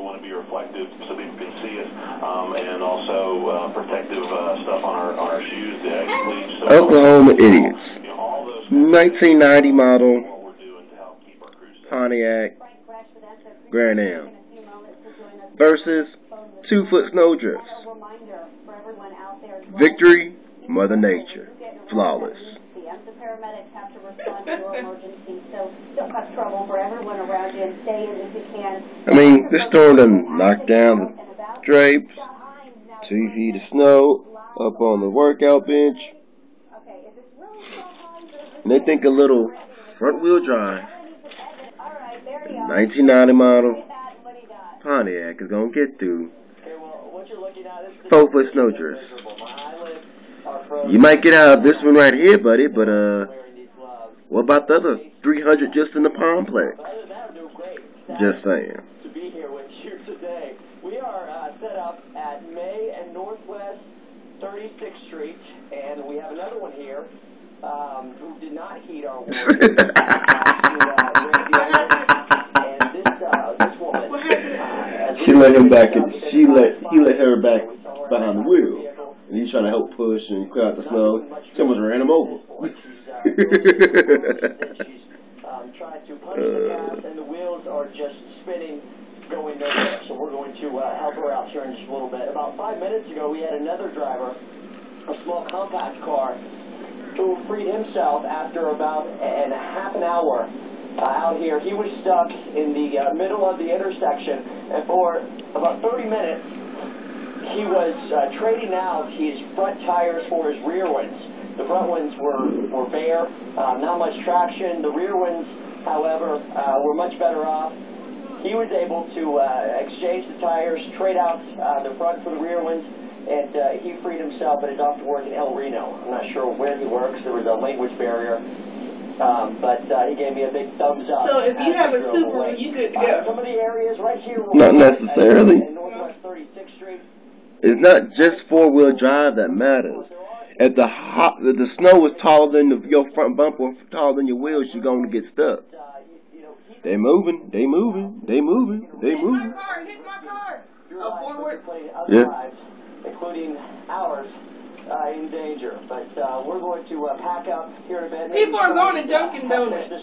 we want to be reflective so people can see us, and also protective stuff on our shoes, the X-Bleach. So Oklahoma Idiots. 1990 model Pontiac Grand Am versus 2-foot snowdrifts. Victory, Mother Nature, flawless. The paramedics have to respond to your emergency, so don't have trouble for everyone around you and stay in if you can. I mean, this storm done knocked down the drapes, 2 feet of snow up on the workout bench. And they think a little front-wheel drive 1990 model Pontiac is going to get through 4-foot snowdrifts. You might get out of this one right here, buddy, but what about the other 300 just in the Palmplex? Just saying. To be here with you today. We are set up at May and Northwest 36th Street, and we have another one here who did not heed our warning. And this woman, she let him back, and he let her back behind the wheel. And he's trying to help push and clear out the snow. Someone ran him over. She's trying to punch the gas, and the wheels are just spinning, going nowhere. So we're going to help her out here in just a little bit. About 5 minutes ago, we had another driver, a small compact car, who freed himself after about half an hour out here. He was stuck in the middle of the intersection, and for about 30 minutes, he was trading out his front tires for his rear ones. The front ones were bare, not much traction. The rear ones, however, were much better off. He was able to exchange the tires, trade out the front for the rear ones, and he freed himself and is off to work in El Reno. I'm not sure where he works. There was a language barrier. But he gave me a big thumbs up. So if you have a Subaru, you could go. Some of the areas right here. Not necessarily. Northwest 36th Street. It's not just 4-wheel drive that matters. If the snow is taller than your front bumper, taller than your wheels, you're going to get stuck. They moving. Hit my car. Yeah. Including ours, in danger. But we're going to pack up here in a bit. People are going to Dunkin' Donuts.